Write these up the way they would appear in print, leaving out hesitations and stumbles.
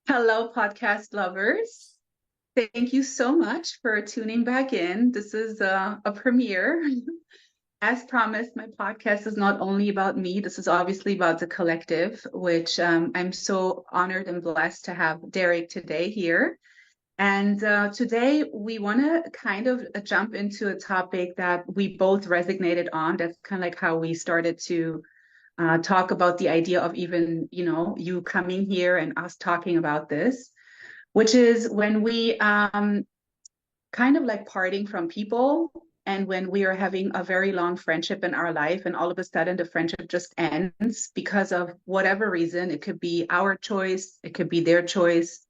Hello, podcast lovers. Thank you so much for tuning back in. This is a premiere. As promised, my podcast is not only about me, this is obviously about the collective, which I'm so honored and blessed to have Derrick today here. And today we want to kind of jump into a topic that we both resonated on. That's kind of like how we started to talk about the idea of even, you coming here and us talking about this, which is when we kind of like parting from people and when we are having a very long friendship in our life and all of a sudden the friendship just ends because of whatever reason. It could be our choice, it could be their choice,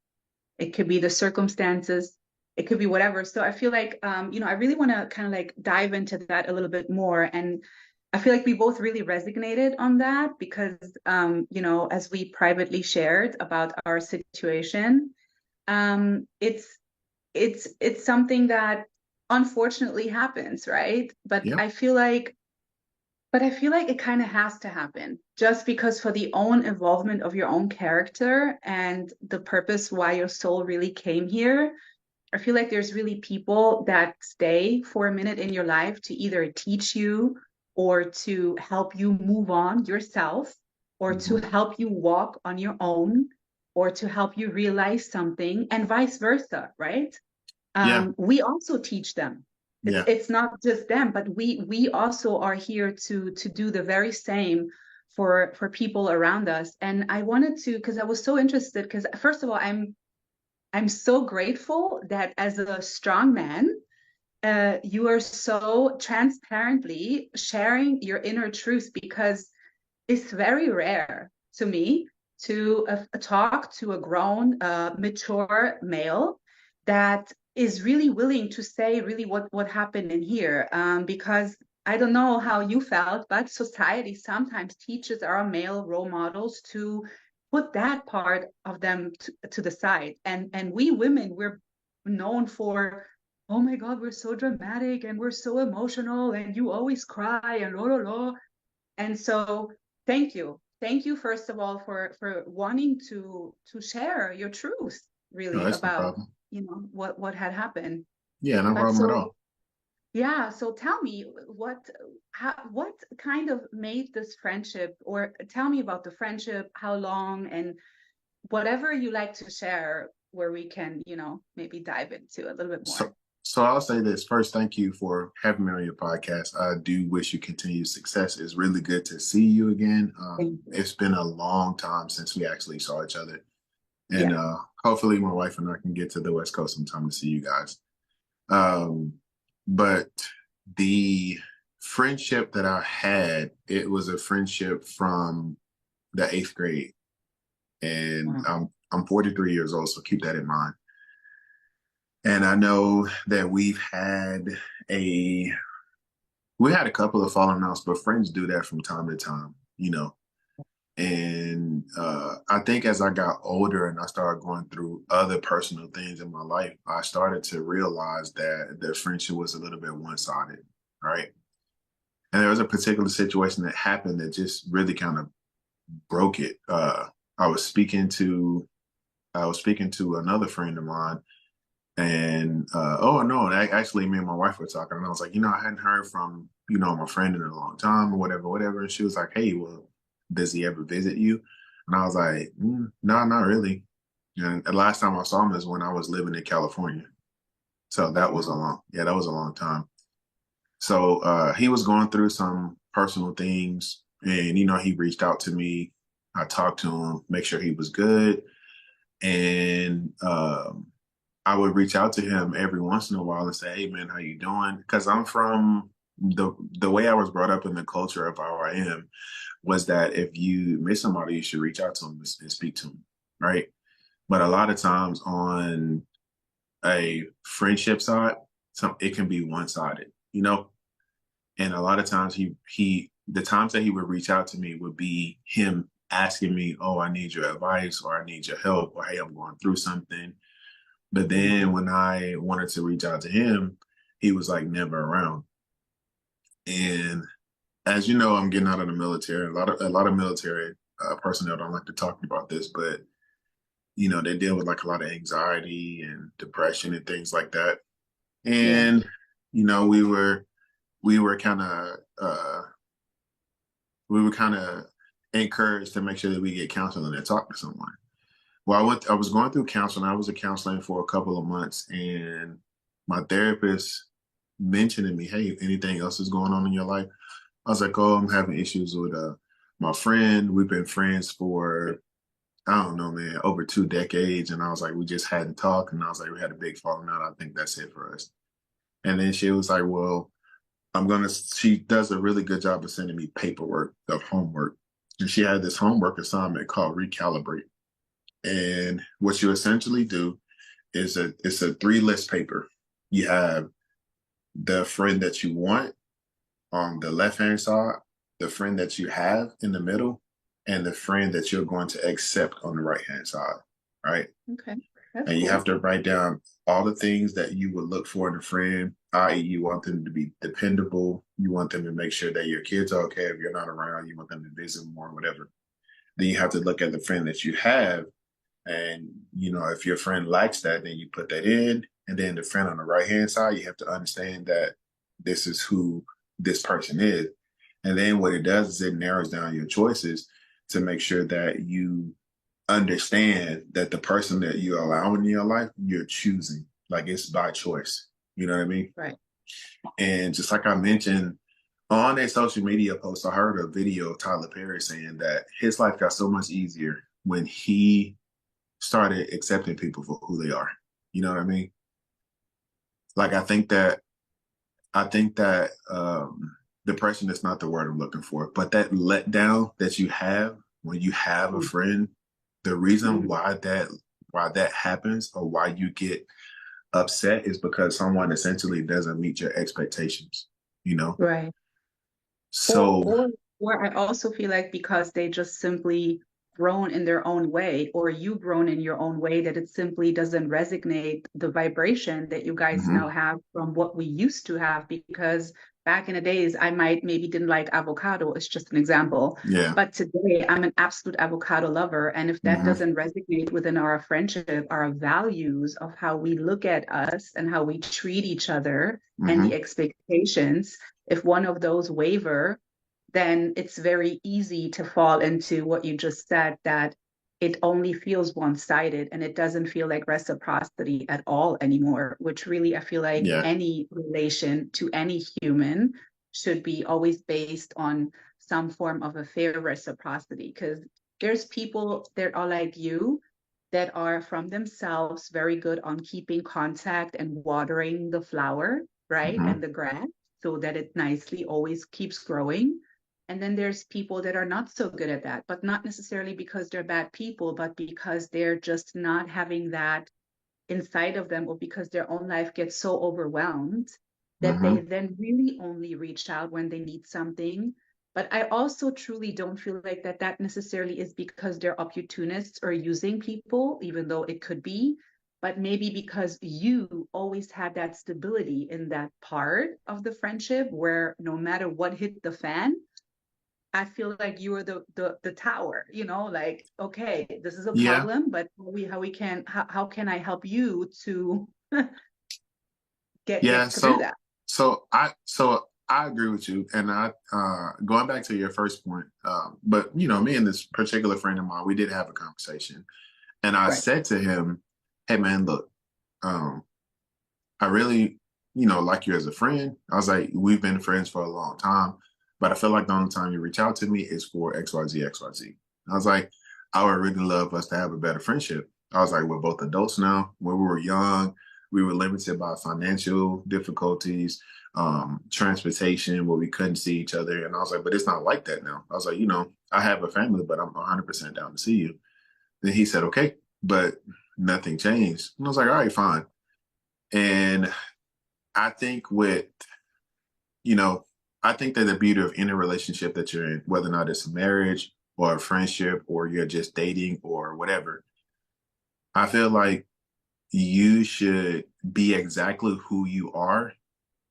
it could be the circumstances, it could be whatever. So I feel like I really want to kind of like dive into that a little bit more. And I feel like we both really resonated on that because as we privately shared about our situation, it's it's something that unfortunately happens, right? But Yep. I feel like it kind of has to happen just because for the own involvement of your own character and the purpose why your soul really came here. I feel like there's really people that stay for a minute in your life to either teach you or to help you move on yourself or to Hmm. help you walk on your own or to help you realize something and vice versa, right? Yeah. We also teach them. It's Yeah. it's not just them, but we also are here to do the very same for people around us. And I wanted to, because I was so interested, because first of all, I'm so grateful that as a strong man, you are so transparently sharing your inner truth because it's very rare to me to talk to a grown, mature male that is really willing to say really what happened in here. Because I don't know how you felt, but society sometimes teaches our male role models to put that part of them to the side. And we women, we're known for, oh my God, we're so dramatic and we're so emotional and you always cry and la la la. And so thank you. Thank you first of all for wanting to share your truth No, really that's no about, problem. what had happened. Yeah, no But problem at so all. yeah, so tell me what kind of made this friendship, or tell me about the friendship, how long, and whatever you like to share where we can, maybe dive into a little bit more. So, so I'll say this first. Thank you for having me on your podcast. I do wish you continued success. It's really good to see you again. Thank you. It's been a long time since we actually saw each other, and Yeah. hopefully, my wife and I can get to the West Coast sometime to see you guys. Um, but the friendship that I had, it was a friendship from the eighth grade. And Wow. I'm 43 years old, so keep that in mind. And I know that a we had a couple of falling outs, but friends do that from time to time, you know. And I think as I got older and I started going through other personal things in my life, I started to realize that the friendship was a little bit one-sided, right? And there was a particular situation that happened that just really kind of broke it. I was speaking to I was speaking to another friend of mine, and oh no, actually, me and my wife were talking, and I was like, I hadn't heard from my friend in a long time, or whatever, whatever. And she was like, hey, well, does he ever visit you? And I was like, no, not really. And the last time I saw him is when I was living in California. So Oh, that was wow. that was a long time. So he was going through some personal things, and he reached out to me. I talked to him, make sure he was good, and I would reach out to him every once in a while and say, "Hey, man, how you doing?" Because I'm from the way I was brought up in the culture of how I am was that if you miss somebody, you should reach out to them and speak to them, right? But a lot of times on a friendship side, it can be one sided, and a lot of times the times that he would reach out to me would be him asking me, "Oh, I need your advice," or "I need your help," or "Hey, I'm going through something." But then when I wanted to reach out to him, he was like never around. And as you know, I'm getting out of the military. A lot of military personnel don't like to talk about this, but they deal with like a lot of anxiety and depression and things like that. Yeah. And, you know, we were kind of, we were kind of encouraged to make sure that we get counseling and talk to someone. Well, I was going through counseling. I was a counseling for a couple of months, and my therapist mentioned to me, "Hey, if anything else is going on in your life?" I was like, "Oh, I'm having issues with my friend. We've been friends for, I don't know, man, over 2 decades." And I was like, "We just hadn't talked." And I was like, "We had a big falling out. I think that's it for us." And then she was like, "Well, she does a really good job of sending me paperwork of homework." And she had this homework assignment called Recalibrate. And what you essentially do is it's a three list paper. You have the friend that you want on the left hand side, the friend that you have in the middle, and the friend that you're going to accept on the right hand side, right? Okay. That's And you have cool. to write down all the things that you would look for in a friend, i.e., you want them to be dependable, you want them to make sure that your kids are okay if you're not around, you want them to visit more, whatever. Then you have to look at the friend that you have. And, if your friend likes that, then you put that in. And then the friend on the right hand side, you have to understand that this is who this person is. And then what it does is it narrows down your choices to make sure that you understand that the person that you allow in your life, you're choosing. Like it's by choice. You know what I mean? Right. And just like I mentioned on a social media post, I heard a video of Tyler Perry saying that his life got so much easier when he started accepting people for who they are. You know what I mean? Like I think that depression is not the word I'm looking for, but that letdown that you have when you have a friend, the reason Mhm. why that happens or why you get upset is because someone essentially doesn't meet your expectations, you know? Right. Or So or or I also feel like because they just simply grown in their own way, or you grown in your own way, that it simply doesn't resonate the vibration that you guys now mhm, have from what we used to have. Because back in the days, I might maybe didn't like avocado. It's just an example. yeah. But today, I'm an absolute avocado lover. And if that Hmm. doesn't resonate within our friendship, our values of how we look at us and how we treat each other and the Hmm. expectations, if one of those waver, then it's very easy to fall into what you just said, that it only feels one-sided and it doesn't feel like reciprocity at all anymore, which really I feel like Yeah. any relation to any human should be always based on some form of a fair reciprocity. Because there's people that are like you that are from themselves very good on keeping contact and watering the flower, right? Hmm. And the grass so that it nicely always keeps growing. And then there's people that are not so good at that, but not necessarily because they're bad people, but because they're just not having that inside of them, or because their own life gets so overwhelmed that they Hmm. then really only reach out when they need something. But I also truly don't feel like that necessarily is because they're opportunists or using people, even though it could be, but maybe because you always had that stability in that part of the friendship where no matter what hit the fan, I feel like you are the tower, like, okay, this is a Yeah. problem, but how can I help you to Yeah. get through So that? so I agree with you. And I going back to your first point, but me and this particular friend of mine, we did have a conversation. And I Right. said to him, "Hey man, look, um, I really, like you as a friend." I was like, "We've been friends for a long time, but I feel like the only time you reach out to me is for XYZ, XYZ." I was like, "I would really love us to have a better friendship." I was like, "We're both adults now. When we were young, we were limited by financial difficulties, transportation, where we couldn't see each other." And I was like, "But it's not like that now." I was like, "I have a family, but I'm 100% down to see you." Then he said, "Okay," but nothing changed. And I was like, "All right, fine." And I think you know, I think that the beauty of any relationship that you're in, whether or not it's a marriage or a friendship or you're just dating or whatever, I feel like you should be exactly who you are,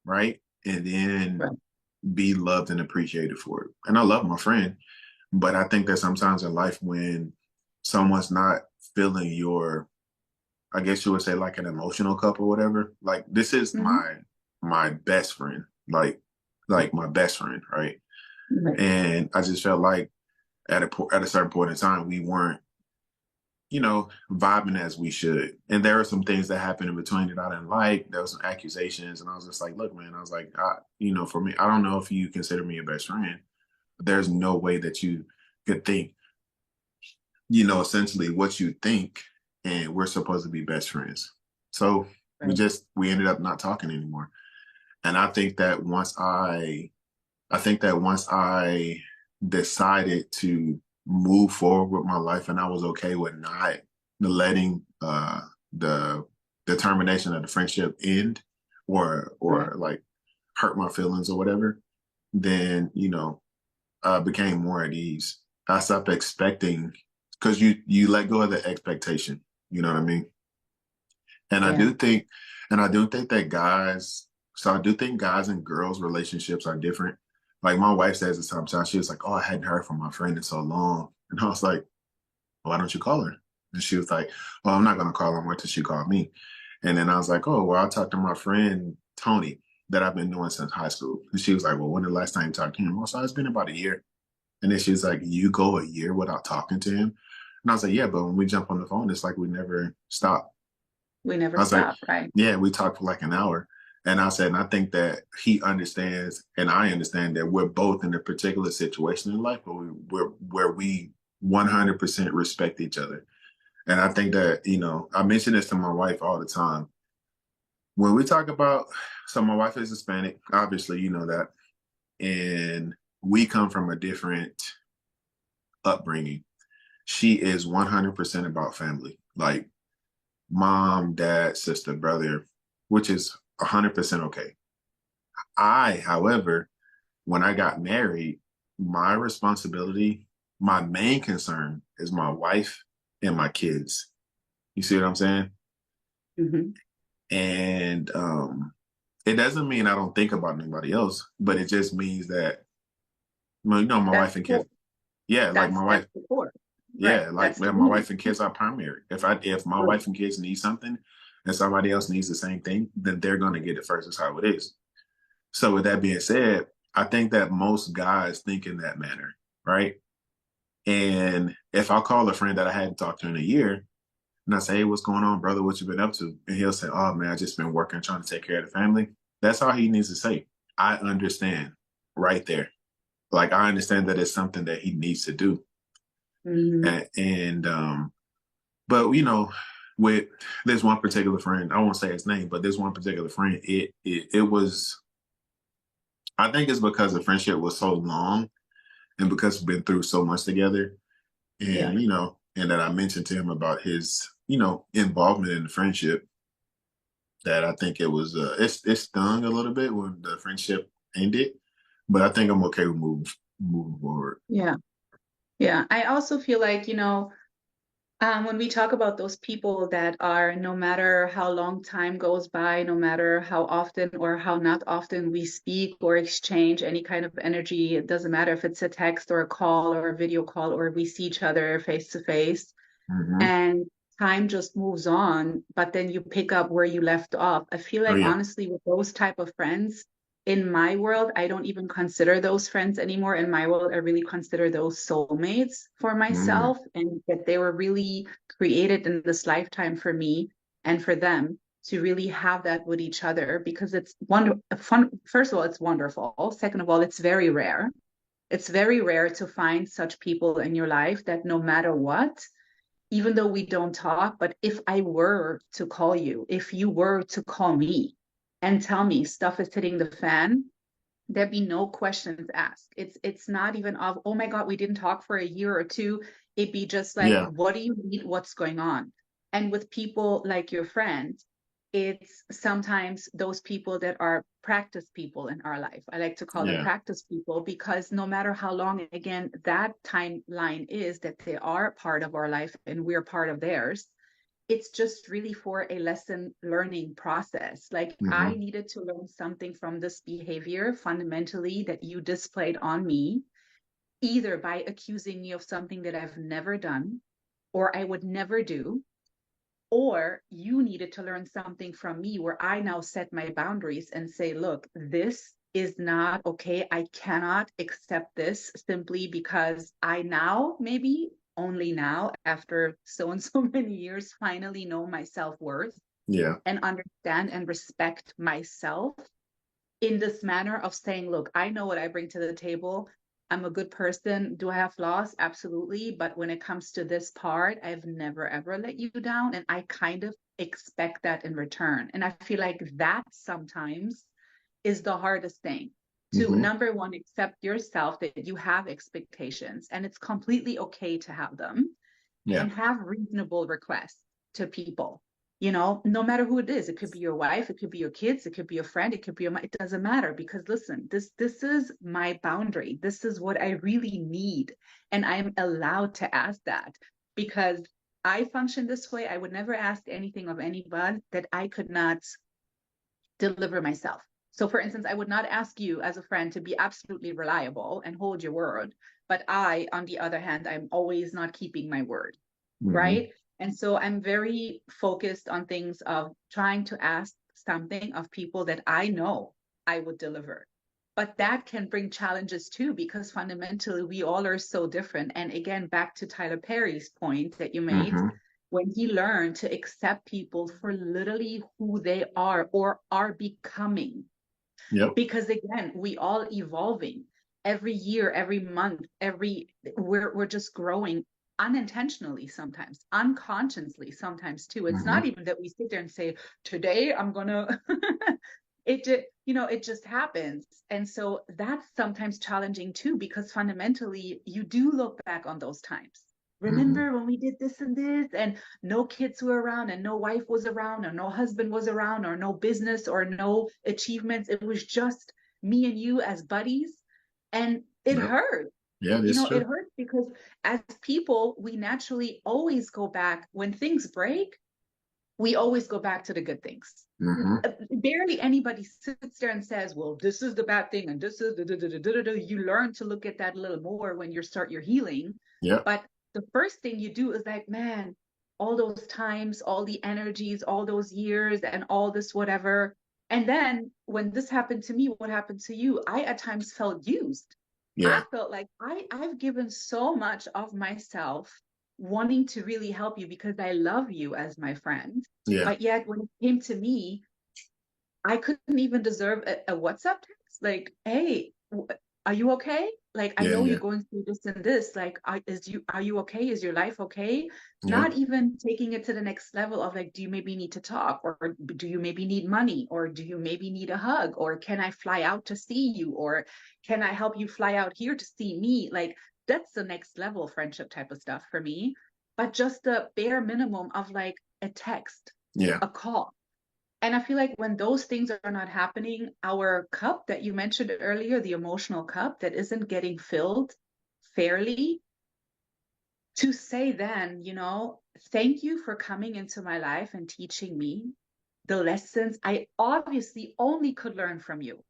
right? And then Right. be loved and appreciated for it. And I love my friend, but I think that sometimes in life when someone's not feeling your, I guess you would say like an emotional cup or whatever. Like this is Hmm. my best friend, like my best friend, right? Right. And I just felt like at a certain point in time we weren't, vibing as we should. And there were some things that happened in between that I didn't like. There was some accusations, and I was just like, look, man, I was like, for me, I don't know if you consider me a best friend, but there's no way that you could think, essentially what you think, and we're supposed to be best friends. So Right. we ended up not talking anymore. And I think that once I decided to move forward with my life, and I was okay with not letting the determination of the friendship end Right. or like hurt my feelings or whatever, then I became more at ease. I stopped expecting, because you let go of the expectation. You know what I mean? And I Yeah. do think, and I do think that guys, so I do think guys and girls relationships are different. Like my wife says this sometimes, she was like, "Oh, I hadn't heard from my friend in so long," and I was like, "Why don't you call her?" And she was like, "Well, I'm not gonna call her. Wait till she called me." And then I was like, "Oh, well, I talked to my friend Tony that I've been knowing since high school." And she was like, "Well, when the last time you talked to him?" Well, so it's been about a year. And then she was like, "You go a year without talking to him?" And I was like, "Yeah, but when we jump on the phone, it's like we never stop." We never I was like, stop. Right. yeah, we talked for like an hour. And I said, and I think that he understands and I understand that we're both in a particular situation in life where we 100% respect each other. And I think that, I mention this to my wife all the time. When we talk about, so my wife is Hispanic, obviously, you know that. And we come from a different upbringing. She is 100% about family. Like mom, dad, sister, brother, which is 100% okay. However, when I got married, my responsibility, my main concern is my wife and my kids. You see what I'm saying? Hmm. And it doesn't mean I don't think about anybody else, but it just means that, well, my That's wife and cool. kids, yeah, like my That's wife, the core. Right. yeah, like That's the man, my meaning. wife and kids are primary. If my Right. wife and kids need something and somebody else needs the same thing, then they're gonna get it first. That's how it is. So with that being said, I think that most guys think in that manner, right? And if I call a friend that I hadn't talked to in a year and I say, "Hey, what's going on, brother? What you been up to?" And he'll say, "Oh man, I just been working, trying to take care of the family." That's all he needs to say. I understand right there. Like I understand that it's something that he needs to do. Hmm. And but with this one particular friend, I won't say his name, but this one particular friend, it was, I think it's because the friendship was so long and because we've been through so much together, Yeah. and and that I mentioned to him about his involvement in the friendship, that I think it was it stung a little bit when the friendship ended, but I think I'm okay with moving forward. Yeah. Yeah. I also feel like, when we talk about those people that are, no matter how long time goes by, no matter how often or how not often we speak or exchange any kind of energy, it doesn't matter if it's a text or a call or a video call or we see each other face to face, Hmm. and time just moves on, but then you pick up where you left off. I feel Oh like yeah. honestly with those type of friends, in my world, I don't even consider those friends anymore. In my world, I really consider those soulmates for Mm, myself, and that they were really created in this lifetime for me and for them to really have that with each other, because it's fun. First of all, it's wonderful. Second of all, it's very rare. It's very rare to find such people in your life that no matter what, even though we don't talk, but if I were to call you, if you were to call me and tell me stuff is hitting the fan, there'd be no questions asked. It's not even of, oh my God, we didn't talk for a year or two. It'd be just like, yeah. what do you need? What's going on? And with people like your friend, it's sometimes those people that are practice people in our life. I like to call them Yeah. practice people because no matter how long, again, that timeline is that they are part of our life and we're part of theirs, it's just really for a lesson learning process. Like I Hmm. needed to learn something from this behavior fundamentally that you displayed on me, either by accusing me of something that I've never done, or I would never do, or you needed to learn something from me where I now set my boundaries and say, look, this is not okay. I cannot accept this simply because I now, maybe only now, after so and so many years, finally know my self-worth Yeah. and understand and respect myself in this manner of saying, look, I know what I bring to the table. I'm a good person. Do I have flaws? Absolutely. But when it comes to this part, I've never, ever let you down. And I kind of expect that in return. And I feel like that sometimes is the hardest thing to, Hmm. number one, accept yourself that you have expectations and it's completely okay to have them, Yeah. and have reasonable requests to people. No matter who it is, it could be your wife, it could be your kids, it could be a friend, it could be it doesn't matter, because listen, this is my boundary. This is what I really need. And I'm allowed to ask that because I function this way. I would never ask anything of anybody that I could not deliver myself. So, for instance, I would not ask you as a friend to be absolutely reliable and hold your word. But I, on the other hand, I'm always not keeping my word, Hmm. right? And so I'm very focused on things of trying to ask something of people that I know I would deliver. But that can bring challenges too, because fundamentally we all are so different. And again, back to Tyler Perry's point that you made, Hmm. when he learned to accept people for literally who they are or are becoming. Yep. Because again, we all evolving every year, every month, we're just growing unintentionally sometimes, unconsciously sometimes too. It's not Hmm. even that we sit there and say, today I'm gonna it just happens. And so that's sometimes challenging too, because fundamentally you do look back on those times. Hmm. Remember when we did this and this, and no kids were around, and no wife was around, or no husband was around, or no business, or no achievements. It was just me and you as buddies. And it Yep. hurt. Yeah, that's It true. hurts because as people, we naturally always go back when things break. We always go back to the good things. Hmm. Barely anybody sits there and says, well, this is the bad thing and this is the. You learn to look at that a little more when you start your healing. Yep. But the first thing you do is like, man, all those times, all the energies, all those years, and all this whatever. And then when this happened to me, what happened to you? I at times felt used. I Yeah. felt like I've given so much of myself wanting to really help you because I love you as my friend. Yeah. But yet when it came to me, I couldn't even deserve a WhatsApp text. Like, hey, are you okay? Like, I Yeah. know you're Yeah. going through this and this. Like, are you okay? Is your life okay? Yeah. Not even taking it to the next level of like, do you maybe need to talk, or do you maybe need money, or do you maybe need a hug, or can I fly out to see you, or can I help you fly out here to see me? Like, that's the next level friendship type of stuff for me. But just the bare minimum of like a text, Yeah. a call. And I feel like when those things are not happening, our cup that you mentioned earlier, the emotional cup that isn't getting filled fairly, to say then, thank you for coming into my life and teaching me the lessons I obviously only could learn from you.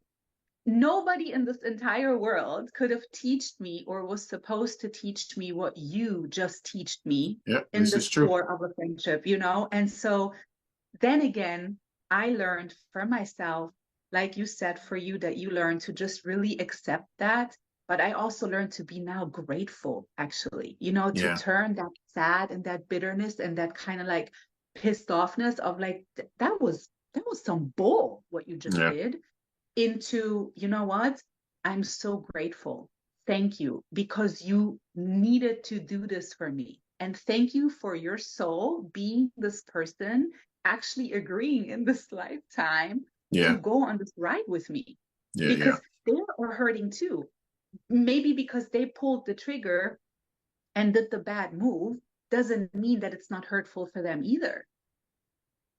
Nobody in this entire world could have taught me or was supposed to teach me what you just taught me Yep. in This the is true. core of a friendship. And so then again, I learned for myself, like you said, for you, that you learned to just really accept that. But I also learned to be now grateful, actually, to Yeah. turn that sad and that bitterness and that kind of like pissed offness of like, that was some bull what you just Yeah. did, into, you know what? I'm so grateful. Thank you, because you needed to do this for me. And thank you for your soul being this person, actually agreeing in this lifetime to Yeah. go on this ride with me, Yeah. Yeah. because they are hurting too. Maybe because they pulled the trigger and did the bad move doesn't mean that it's not hurtful for them either.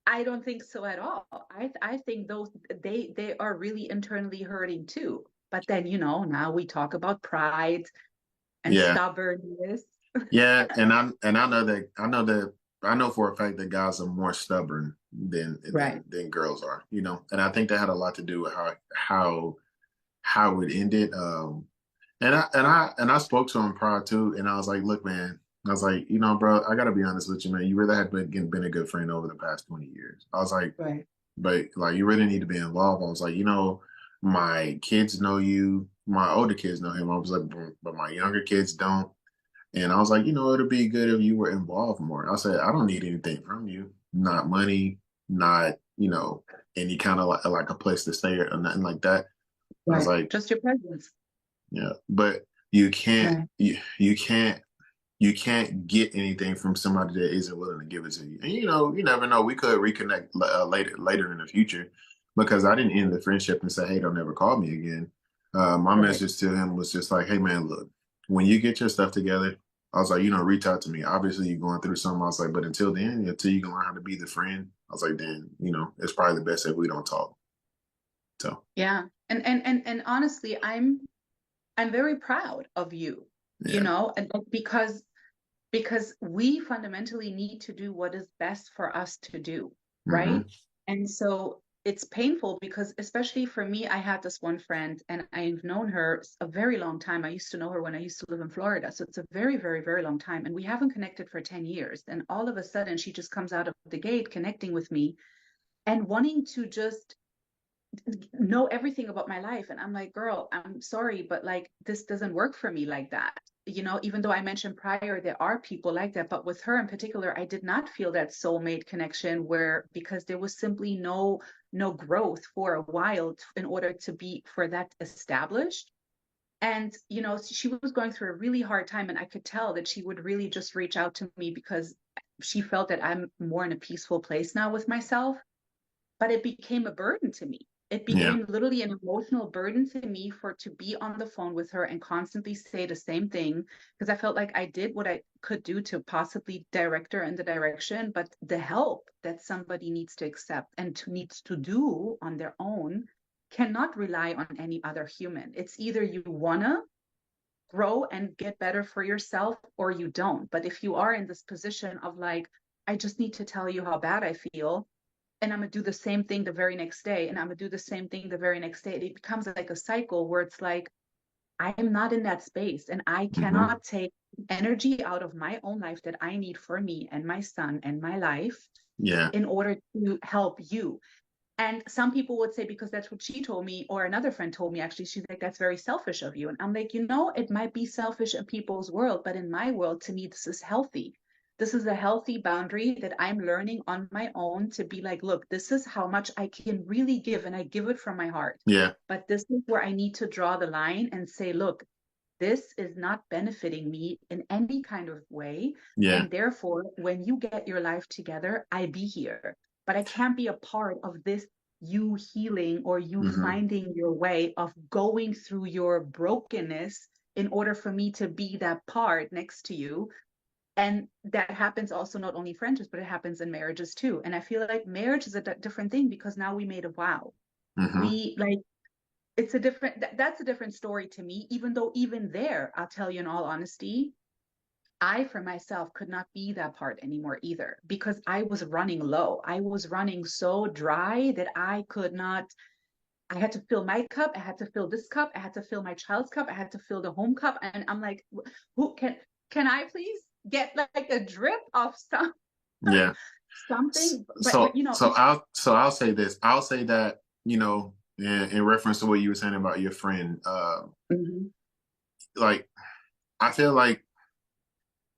I don't think so at all. I think those they are really internally hurting too. But then, now we talk about pride and Yeah. stubbornness. Yeah. And I know for a fact that guys are more stubborn than Right. girls are, and I think that had a lot to do with how it ended. And I spoke to him prior to, and I was like, look, man, I was like, you know, bro, I gotta be honest with you, man. You really had been a good friend over the past 20 years. I was like, Right. but like, you really need to be involved. I was like, you know, my kids know you. My older kids know him. I was like, but my younger kids don't. And I was like, you know, it'd be good if you were involved more. I said, I don't need anything from you, not money, not, you know, any kind of like a place to stay or nothing like that. I was Right. like, Just your presence. yeah, but you can't, Right. you can't, you can't get anything from somebody that isn't willing to give it to you. And you know, you never know. We could reconnect later in the future, because I didn't end the friendship and say, "Hey, don't ever call me again." My Right. message to him was just like, "Hey, man, look, when you get your stuff together," I was like, you know, reach out to me. Obviously, you're going through something. I was like, but until then, until you can learn how to be the friend, I was like, then, you know, it's probably the best if we don't talk. So, Yeah. And honestly, I'm very proud of you, you yeah. know, and because we fundamentally need to do what is best for us to do, Hmm. right? And so it's painful because, especially for me, I had this one friend and I've known her a very long time. I used to know her when I used to live in Florida. So it's a very, very, very long time. And we haven't connected for 10 years. And all of a sudden, she just comes out of the gate connecting with me and wanting to just know everything about my life. And I'm like, girl, I'm sorry, but like this doesn't work for me like that. You know, even though I mentioned prior, there are people like that. But with her in particular, I did not feel that soulmate connection where because there was simply no growth for a while in order to be for that established. And, you know, she was going through a really hard time. And I could tell that she would really just reach out to me because she felt that I'm more in a peaceful place now with myself, but it became a burden to me. It Yeah. became literally an emotional burden to me for to be on the phone with her and constantly say the same thing because I felt like I did what I could do to possibly direct her in the direction, but the help that somebody needs to accept and needs to do on their own cannot rely on any other human. It's either you wanna grow and get better for yourself or you don't. But if you are in this position of like, I just need to tell you how bad I feel, and I'm gonna do the same thing the very next day, and I'm gonna do the same thing the very next day. It becomes like a cycle where it's like, I am not in that space, and I Hmm. cannot take energy out of my own life that I need for me and my son and my life Yeah. in order to help you. And some people would say, because that's what she told me, or another friend told me, actually, she's like, that's very selfish of you. And I'm like, you know, it might be selfish in people's world, but in my world, to me, this is healthy. This is a healthy boundary that I'm learning on my own to be like, look, this is how much I can really give, and I give it from my heart. Yeah. But this is where I need to draw the line and say, look, this is not benefiting me in any kind of way. Yeah. And therefore, when you get your life together, I be here. But I can't be a part of this you healing or you Hmm. finding your way of going through your brokenness in order for me to be that part next to you. And that happens also not only friendships, but it happens in marriages too. And I feel like marriage is a different thing because now we made a vow. Hmm. We like it's a different that's a different story to me, even though even there, I'll tell you in all honesty, I for myself could not be that part anymore either because I was running low. I was running so dry that I could not. I had to fill my cup, I had to fill this cup, I had to fill my child's cup, I had to fill the home cup, and I'm like, who can I please get like a drip of Yeah. something? But So you know, so I'll say this. I'll say that, you know, in reference to what you were saying about your friend, Mhm. like I feel like,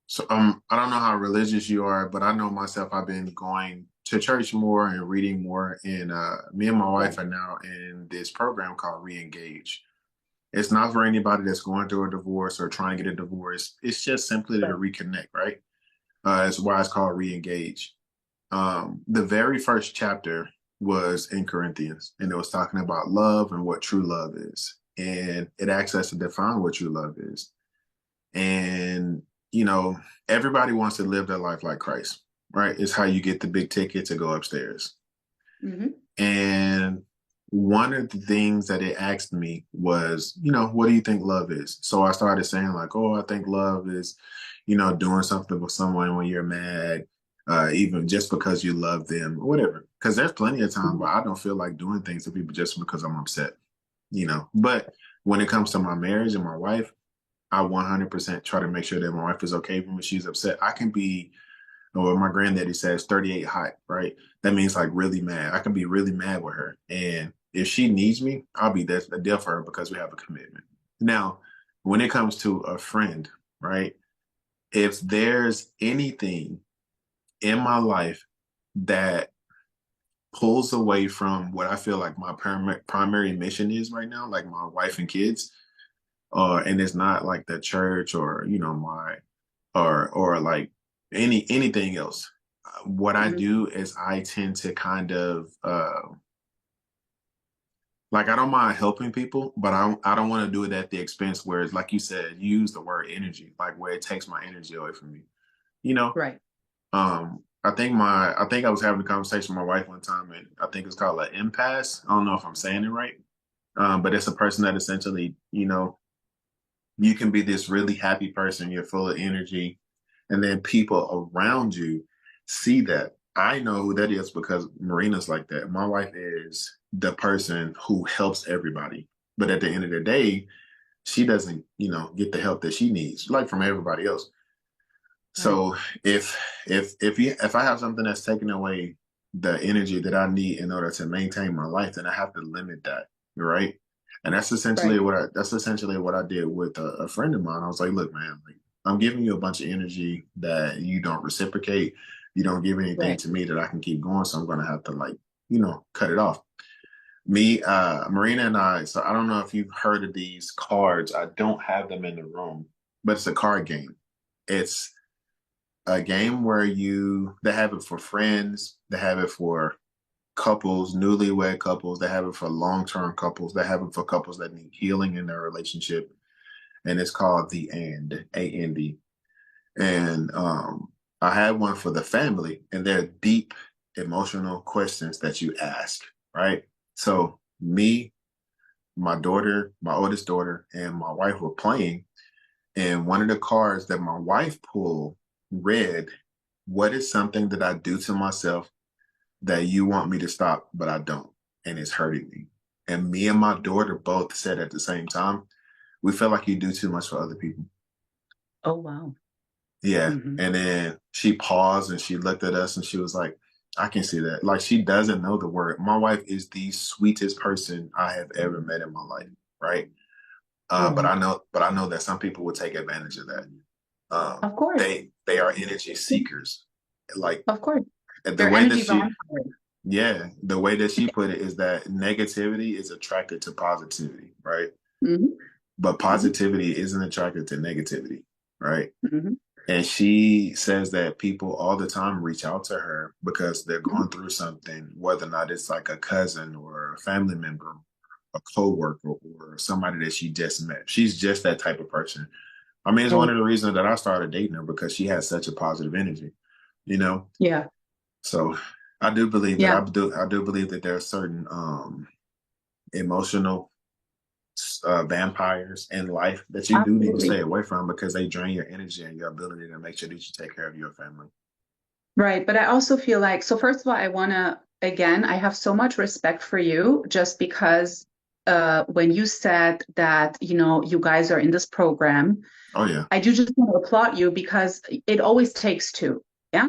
so I don't know how religious you are, but I know myself, I've been going to church more and reading more, and me and my wife Right. are now in this program called Reengage. It's not for anybody that's going through a divorce or trying to get a divorce. It's just simply to Right. reconnect, right? That's why it's called Reengage. The very first chapter was in Corinthians, and it was talking about love and what true love is. And it asks us to define what true love is. And, you know, everybody wants to live their life like Christ, right? It's how you get the big ticket to go upstairs. Hmm. And one of the things that it asked me was, you know, what do you think love is? So I started saying, like, oh, I think love is, you know, doing something with someone when you're mad, even just because you love them or whatever. Because there's plenty of times where I don't feel like doing things to people just because I'm upset, you know. But when it comes to my marriage and my wife, I 100% try to make sure that my wife is okay when she's upset. I can be, or my granddaddy says 38 hot, right? That means like really mad. I can be really mad with her. And if she needs me, I'll be there for her because we have a commitment. Now, when it comes to a friend, right? If there's anything in my life that pulls away from what I feel like my primary mission is right now, like my wife and kids, and it's not like the church or my or like anything else. What I Mhm. do is I tend to kind of like I don't mind helping people, but I don't want to do it at the expense where it's like you said, use the word energy, like where it takes my energy away from me. You know, Right. I think I was having a conversation with my wife one time, and I think it's called an impasse. I don't know if I'm saying it right, but it's a person that essentially, you can be this really happy person, you're full of energy, and then people around you see that. I know who that is because Marina's like that. My wife is the person who helps everybody, but at the end of the day, she doesn't, get the help that she needs, like from everybody else. Right. So if I have something that's taking away the energy that I need in order to maintain my life, then I have to limit that, right? And Right. that's essentially what I did with a friend of mine. I was like, look, man, like, I'm giving you a bunch of energy that you don't reciprocate. You don't give anything Right. to me that I can keep going. So I'm gonna have to like, cut it off. Marina and I, so I don't know if you've heard of these cards. I don't have them in the room, but it's a card game. It's a game where they have it for friends, they have it for couples, newlywed couples, they have it for long-term couples, they have it for couples that need healing in their relationship. And it's called the AND. And I had one for the family, and they're deep emotional questions that you ask, right? So me, my daughter, my oldest daughter, and my wife were playing, and one of the cards that my wife pulled read, what is something that I do to myself that you want me to stop, but I don't, and it's hurting me? And me and my daughter both said at the same time, we feel like you do too much for other people. Oh, wow. Yeah. Hmm. And then she paused and she looked at us and she was like, I can see that. Like she doesn't know the word. My wife is the sweetest person I have ever met in my life. Right. But Right. I know that some people would take advantage of that. Of course. They are energy seekers. Like Of course. the They're way that energy she, vampires. yeah, the way that she put it is that negativity is attracted to positivity, right? Hmm. But Hmm. positivity isn't attracted to negativity, right? Hmm. And she says that people all the time reach out to her because they're Hmm. going through something, whether or not it's like a cousin or a family member, a coworker, or somebody that she just met. She's just that type of person. I mean, it's one Right. of the reasons that I started dating her because she has such a positive energy, you know? Yeah. So I do believe that Yeah. I do believe that there are certain emotional vampires in life that you do need to Absolutely. stay away from because they drain your energy and your ability to make sure that you take care of your family. Right. But I also feel like, so first of all, I want to, again, I have so much respect for you just because when you said that, you guys are in this program, Oh yeah. I do just want to applaud you because it always takes two. Yeah.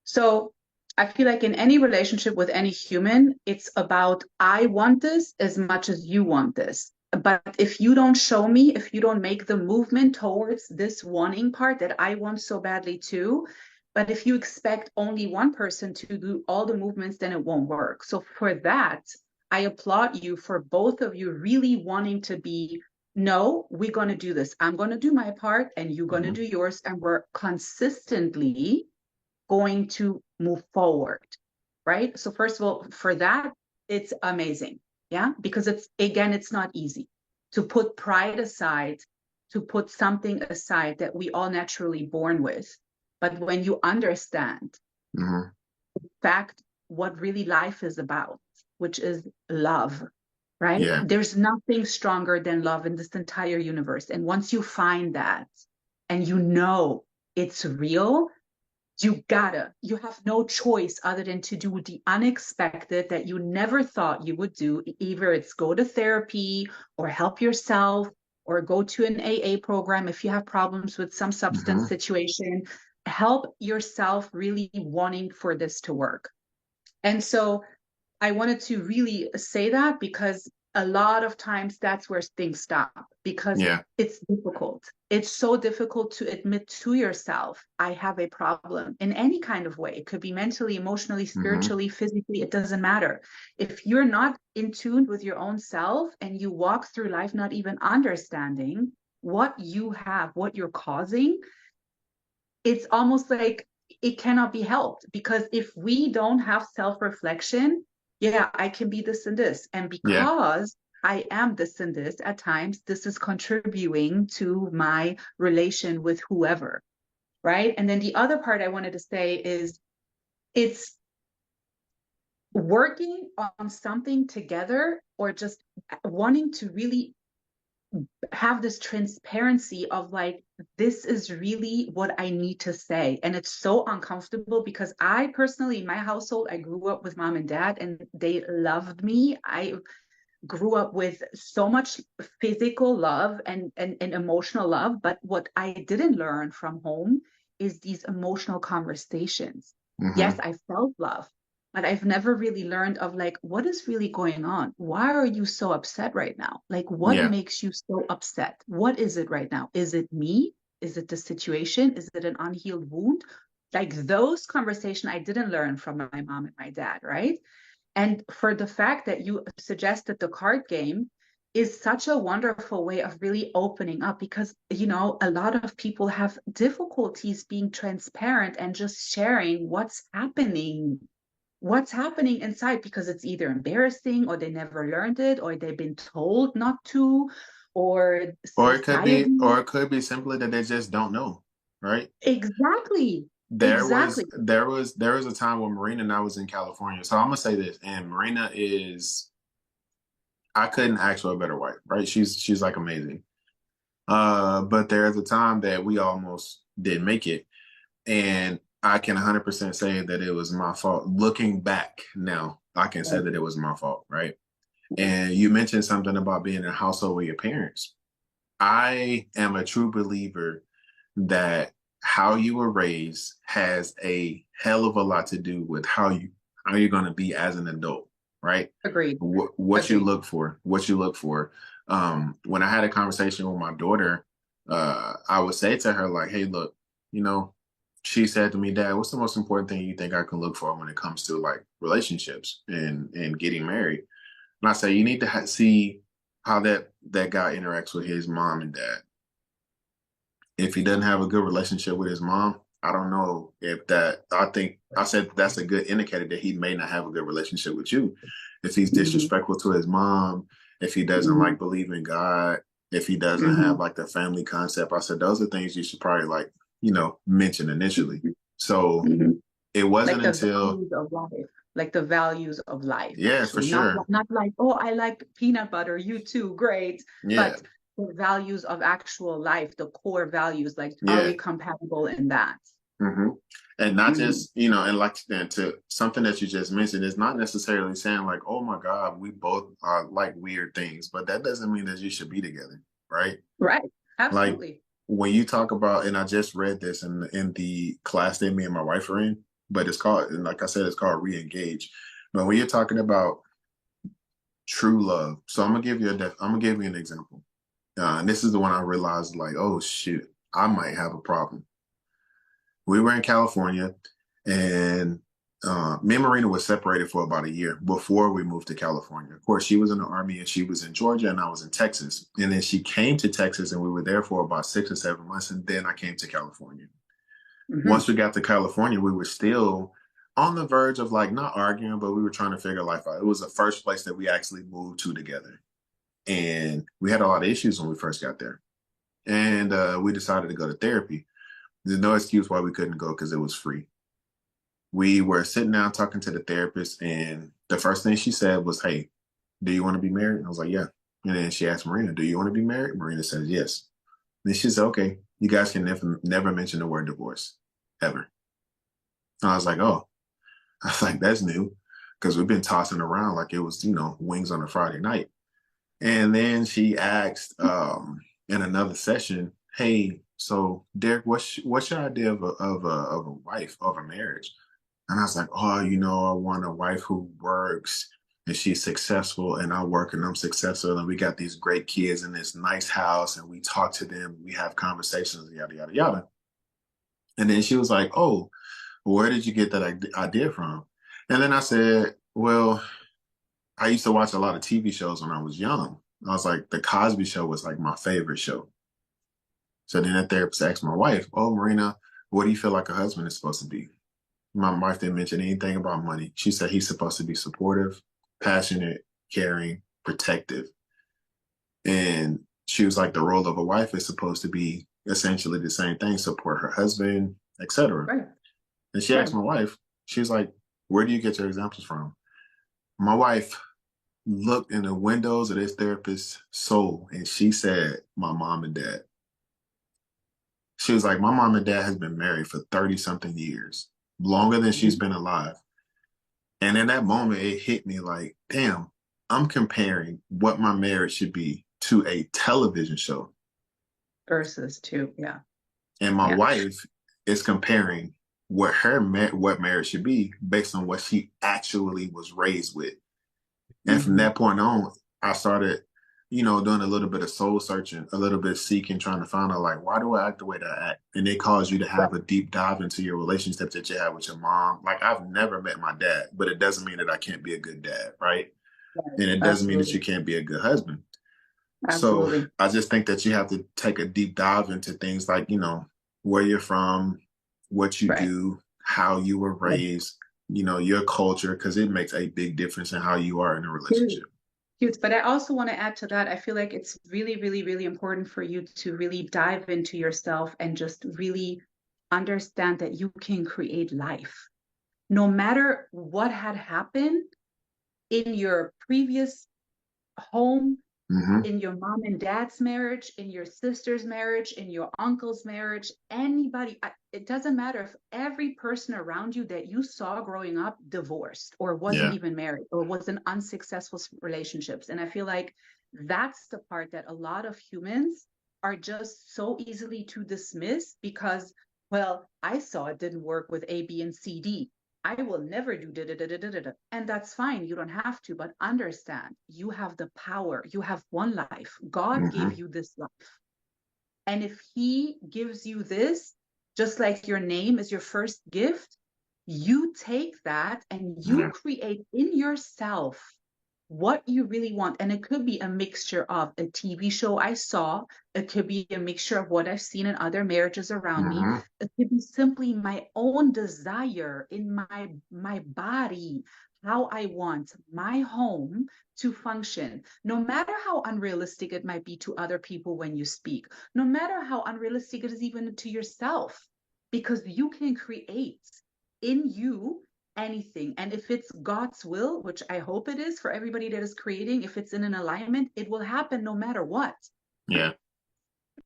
So I feel like in any relationship with any human, it's about I want this as much as you want this. But if you don't show me, if you don't make the movement towards this wanting part that I want so badly too, but if you expect only one person to do all the movements, then it won't work. So for that, I applaud you for both of you really wanting to be, no, we're going to do this. I'm going to do my part and you're going to Hmm. do yours. And we're consistently going to move forward, right? So first of all, for that, it's amazing. Yeah, because it's not easy to put pride aside, to put something aside that we all naturally born with. But when you understand, Hmm. in fact, what really life is about, which is love, right? Yeah. There's nothing stronger than love in this entire universe. And once you find that and you know it's real, you have no choice other than to do the unexpected that you never thought you would do. Either it's go to therapy or help yourself or go to an AA program if you have problems with some substance Mm-hmm. situation. Help yourself really wanting for this to work. And so I wanted to really say that because a lot of times that's where things stop because Yeah. it's difficult. It's so difficult to admit to yourself, I have a problem in any kind of way. It could be mentally, emotionally, Mm-hmm. spiritually, physically, it doesn't matter. If you're not in tune with your own self and you walk through life not even understanding what you have, what you're causing, it's almost like it cannot be helped because if we don't have self-reflection, yeah, I can be this and this. And Yeah. because I am this and this at times, this is contributing to my relation with whoever, right? And then the other part I wanted to say is it's working on something together or just wanting to really have this transparency of like, this is really what I need to say. And it's so uncomfortable because I personally, in my household, I grew up with mom and dad and they loved me. I grew up with so much physical love and emotional love. But what I didn't learn from home is these emotional conversations. Yes, Mm-hmm. I felt love, but I've never really learned of like, what is really going on? Why are you so upset right now? Like, what Yeah. makes you so upset? What is it right now? Is it me? Is it the situation? Is it an unhealed wound? Like those conversations I didn't learn from my mom and my dad, right? And for the fact that you suggested the card game is such a wonderful way of really opening up because, you know, a lot of people have difficulties being transparent and just sharing what's happening inside because it's either embarrassing or they never learned it or they've been told not to or society. Or it could be simply that they just don't know, right? Exactly. Exactly. There was a time when Marina and I was in California. So I'm gonna say this, and Marina is I couldn't ask for a better wife, right? She's like amazing. But there's a time that we almost didn't make it, and I can 100% say that it was my fault. Looking back now, I can say that it was my fault, right? And you mentioned something about being in a household with your parents. I am a true believer that how you were raised has a hell of a lot to do with how you're going to be as an adult, right? Agreed. What you Agreed. look for, what you look for. When I had a conversation with my daughter, I would say to her like, "Hey, look, you know," she said to me, "Dad, what's the most important thing you think I can look for when it comes to like relationships and getting married?" And I say, "You need to see how that guy interacts with his mom and dad. If he doesn't have a good relationship with his mom, I don't know if that, I think I said that's a good indicator that he may not have a good relationship with you. If he's Mhm, disrespectful to his mom, if he doesn't mhm, like believe in God, if he doesn't have mhm, like the family concept, I said those are things you should probably like, mention initially." mhm, So mhm. it Like wasn't the until, values of life, like the values of life, yeah, for actually, not sure. not like, oh, I like peanut butter, you too, great, Yeah. but the values of actual life, the core values, like, are we Yeah. compatible in that? hmm And not Mhm, just, and like and to something that you just mentioned is not necessarily saying like, oh my God, we both are like weird things, but that doesn't mean that you should be together, right? right, Like absolutely. when you talk about, and I just read this in the class that me and my wife are in, but it's called, and like I said, it's called Re-engage. But when you're talking about true love, so I'm gonna give you an example. And this is the one I realized like, oh shoot, I might have a problem. We were in California, and me and Marina was separated for about a year before we moved to California. Of course, she was in the Army and she was in Georgia, and I was in Texas. And then she came to Texas, and we were there for about 6 or 7 months. And then I came to California. Hmm. Once we got to California, we were still on the verge of like not arguing, but we were trying to figure life out. It was the first place that we actually moved to together. And we had a lot of issues when we first got there. And we decided to go to therapy. There's no excuse why we couldn't go because it was free. We were sitting down talking to the therapist, and the first thing she said was, "Hey, do you want to be married?" I was like, "Yeah." And then she asked Marina, "Do you want to be married?" Marina says, "Yes." Then she said, "Okay, you guys can never mention the word divorce ever." And I was like, "Oh," I was like, "That's new," because we've been tossing around like it was, wings on a Friday night. And then she asked, in another session, hey, so Derrick, what's your idea of a wife, of a marriage? And I was like, oh, I want a wife who works and she's successful, and I work and I'm successful, and we got these great kids in this nice house, and we talk to them, we have conversations, yada yada yada. And then she was like, oh, where did you get that idea from? And then I said, well, I used to watch a lot of TV shows when I was young. I was like, The Cosby Show was like my favorite show. So then the therapist asked my wife, oh, Marina, what do you feel like a husband is supposed to be? My wife didn't mention anything about money. She said he's supposed to be supportive, passionate, caring, protective. And she was like, the role of a wife is supposed to be essentially the same thing, support her husband, etc. Right. And she asked Right. my wife, she was like, where do you get your examples from? My wife looked in the windows of this therapist's soul and she said, my mom and dad. She was like, my mom and dad has been married for 30 something years, longer than she's Mhm. been alive. And in that moment, it hit me like, damn, I'm comparing what my marriage should be to a television show. Versus two. Yeah. And my Yeah. wife is comparing what marriage should be based on what she actually was raised with. And from Hmm. that point on, I started, doing a little bit of soul searching, a little bit of seeking, trying to find out like, why do I act the way that I act? And it caused you to Right. have a deep dive into your relationships that you have with your mom. Like I've never met my dad, but it doesn't mean that I can't be a good dad, right? Right. And it doesn't mean that Absolutely. you can't be a good husband. So Absolutely. I just think that you have to take a deep dive into things like, where you're from, what you Right. do, how you were Right. raised, your culture, because it makes a big difference in how you are in a Huge. relationship. Huge. But I also want to add to that, I feel like it's really, really, really important for you to really dive into yourself and just really understand that you can create life. No matter what had happened in your previous home, Hmm. in your mom and dad's marriage, in your sister's marriage, in your uncle's marriage, anybody, it doesn't matter if every person around you that you saw growing up divorced or wasn't Yeah. even married or was in unsuccessful relationships. And I feel like that's the part that a lot of humans are just so easily to dismiss because, well, I saw it didn't work with A, B, and C, D. I will never do da da da da da da. And that's fine. You don't have to, but understand you have the power. You have one life. God gave Hmm. you this life. And if He gives you this, just like your name is your first gift, you take that and you Yeah. create in yourself what you really want. And it could be a mixture of a TV show I saw, it could be a mixture of what I've seen in other marriages around me, Hmm. it could be simply my own desire in my body, how I want my home to function, no matter how unrealistic it might be to other people when you speak, no matter how unrealistic it is even to yourself, because you can create in you anything. And if it's God's will, which I hope it is for everybody that is creating, if it's in an alignment, it will happen no matter what. Yeah.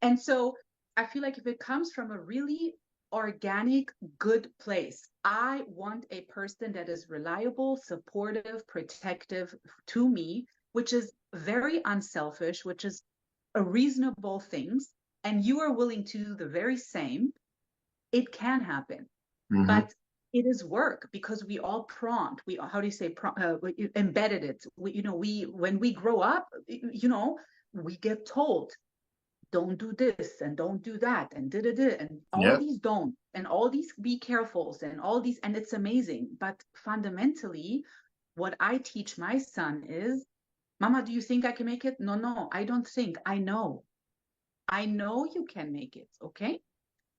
And so I feel like if it comes from a really organic, good place, I want a person that is reliable, supportive, protective to me, which is very unselfish, which is a reasonable things, and you are willing to do the very same, it can happen. Hmm. But it is work because we all prompt, we, how do you say, embedded it. We when we grow up, we get told don't do this and don't do that and and all Yep. these don't and all these be carefuls and all these, and it's amazing. But fundamentally, what I teach my son is, Mama, do you think I can make it? No, no, I don't think. I know you can make it. Okay.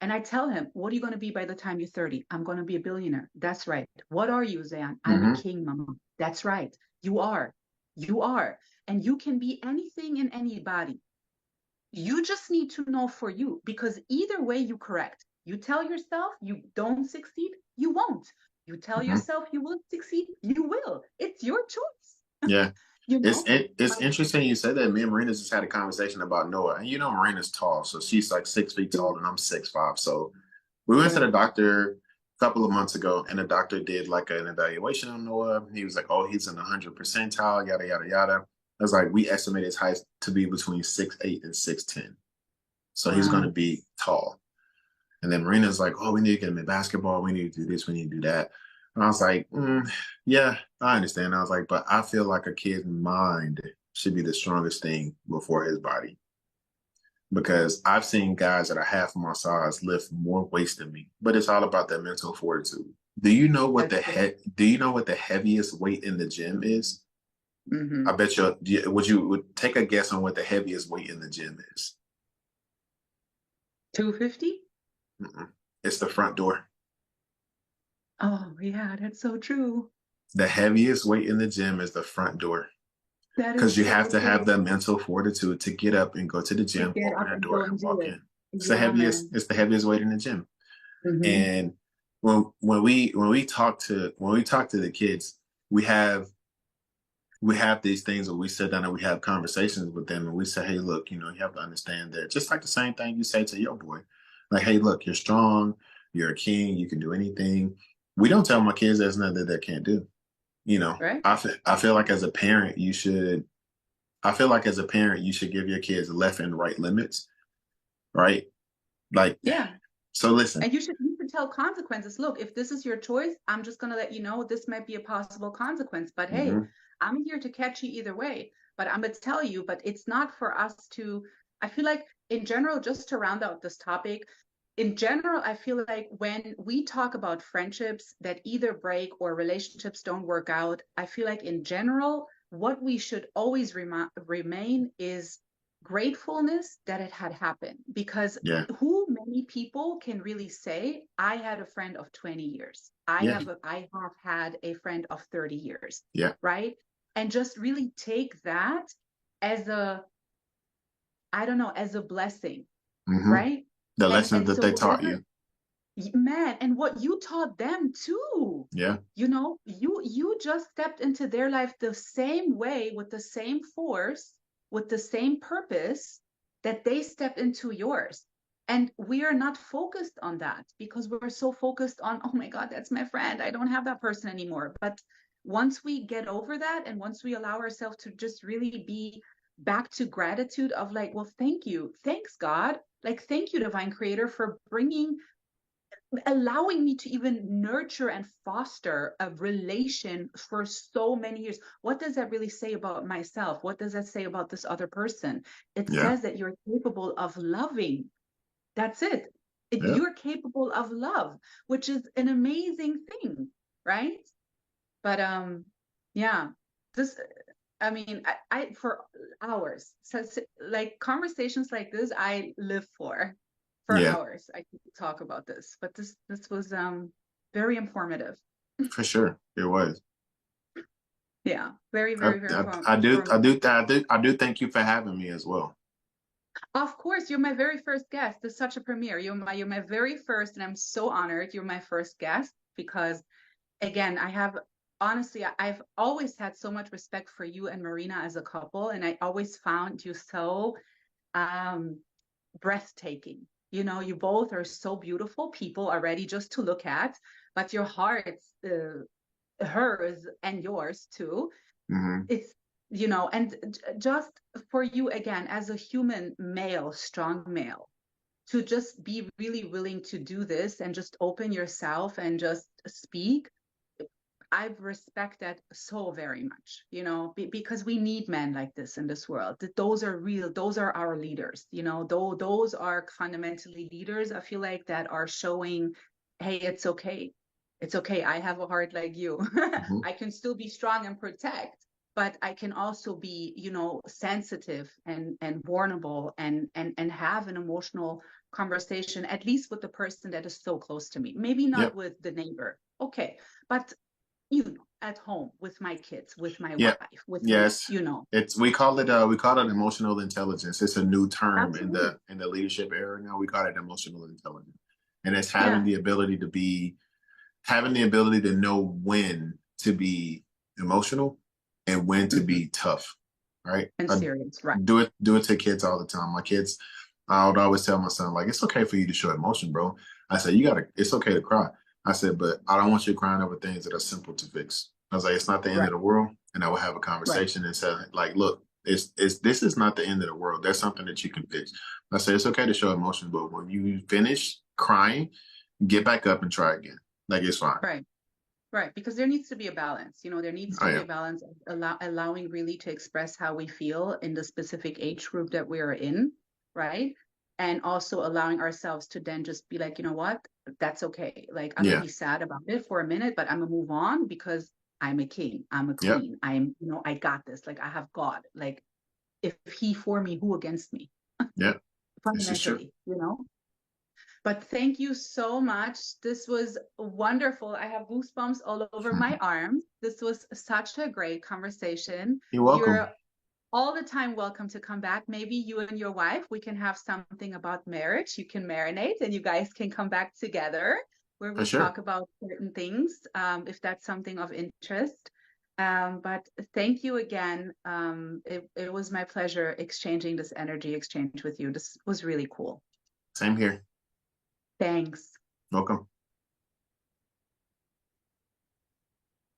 And I tell him, what are you going to be by the time you're 30? I'm going to be a billionaire. That's right. What are you, Zayan? I'm a Hmm. king, Mama. That's right. You are. You are. And you can be anything and anybody. You just need to know for you, because either way you correct. You tell yourself you don't succeed, you won't. You tell Hmm. yourself you will succeed, you will. It's your choice. Yeah. you It's know? it's But interesting you said that. Me and Marina just had a conversation about Noah, and Marina's tall, so she's like 6 feet tall, and I'm 6'5". So we went to yeah, the doctor a couple of months ago, and the doctor did like an evaluation on Noah. He was like, "Oh, he's in the 100th percentile, yada yada yada." I was like, we estimate his height to be between 6'8" and 6'10". So he's going to Wow. be tall. And then Marina's like, oh, we need to get him in basketball. We need to do this. We need to do that. And I was like, yeah, I understand. I was like, but I feel like a kid's mind should be the strongest thing before his body. Because I've seen guys that are half my size lift more weights than me, but it's all about that mental fortitude. That's it. Do you know what the heaviest weight in the gym is? Mm-hmm. I bet would take a guess on what the heaviest weight in the gym is? 250? Mm-mm. It's the front door. Oh, yeah, that's so true. The heaviest weight in the gym is the front door That because is you so have to have true. the mental fortitude to get up and go to the To gym, get open up that and door, go and and do walk it. in. Yeah, man. It's the heaviest weight in the gym. Mm-hmm. And when we talk to the kids, we have these things where we sit down and we have conversations with them and we say, hey, look, you have to understand that just like the same thing you say to your boy, like, hey, look, you're strong, you're a king, you can do anything. We don't tell my kids there's nothing that they can't do. Right? I feel like as a parent, you should give your kids left and right limits, right? Like, Yeah. so listen. And you should tell consequences. Look, if this is your choice, I'm just gonna let you know this might be a possible consequence. But hey, Hmm. I'm here to catch you either way. But I'm gonna tell you, but it's not for us to, I feel like in general, just to round out this topic, in general, I feel like when we talk about friendships that either break or relationships don't work out, I feel like in general, what we should always remain is gratefulness that it had happened, because Yeah, who many people can really say I had a friend of 20 years, yeah, I have had a friend of 30 years, yeah. right? And just really take that as a, I don't know, as a blessing, Hmm. right? The lessons And that so they taught whatever, you. man, and what you taught them too, Yeah, you just stepped into their life the same way, with the same force, with the same purpose that they stepped into yours. And we are not focused on that because we're so focused on, oh my God, that's my friend, I don't have that person anymore. But once we get over that, and once we allow ourselves to just really be back to gratitude of like, well, thank you, thanks God, like, thank you, divine creator, for bringing, allowing me to even nurture and foster a relation for so many years. What does that really say about myself? What does that say about this other person? It yeah, says that you're capable of loving. That's it. yeah, You're capable of love, which is an amazing thing, right? But yeah, this, I mean, I for hours, so like conversations like this, I live for yeah, hours. I could talk about this, but this was very informative. for sure. It was. Yeah, very, very, very I do thank you for having me as well. Of course, you're my very first guest. This is such a premiere. You're my very first, and I'm so honored you're my first guest because, again, I have, honestly, I've always had so much respect for you and Marina as a couple, and I always found you so um breathtaking. You both are so beautiful people already just to look at, but your hearts, hers and yours too, Hmm. it's, and just for you, again, as a human male, strong male, to just be really willing to do this and just open yourself and just speak, I respect that so very much, because we need men like this in this world. Those are real, those are our leaders, those are fundamentally leaders, I feel like, that are showing, hey, it's okay. It's okay. I have a heart like you. Hmm. I can still be strong and protect, but I can also be, sensitive and vulnerable and have an emotional conversation, at least with the person that is so close to me. Maybe not Yep. with the neighbor. Okay. But at home with my kids, with my Yep. wife, with my, Yes. It's we call it emotional intelligence. It's a new term in absolutely. the leadership era now. We call it emotional intelligence. And it's Yeah. having the ability to know when to be emotional and when to Hmm. be tough. Right? And I serious, right? do it to kids all the time. My kids, I would always tell my son, like, it's okay for you to show emotion, bro. I said, it's okay to cry. I said, but I don't want you crying over things that are simple to fix. I was like, it's not the end of Right. the world. And I would have a Right. conversation and say, like, look, It's this is not the end of the world. That's something that you can fix. I say it's okay to show emotion, but when you finish crying, get back up and try again. Like it's fine. Right. Right, because there needs to be a balance. There needs Oh to be yeah, a balance of allowing really to express how we feel in the specific age group that we are in, right? And also allowing ourselves to then just be like, you know what? That's okay. Like I'm gonna yeah, be sad about it for a minute, but I'm gonna move on because I'm a king, I'm a yep, queen, I got this. Like I have God. Like if he for me, who against me? yep. This is true. Fundamentally. But thank you so much. This was wonderful. I have goosebumps all over my arms. This was such a great conversation. You're welcome. You're all the time welcome to come back. Maybe you and your wife, we can have something about marriage. You can marinate and you guys can come back together where For we sure. talk about certain things, if that's something of interest. But thank you again. It was my pleasure exchanging this energy exchange with you. This was really cool. Same here. Thanks. Welcome.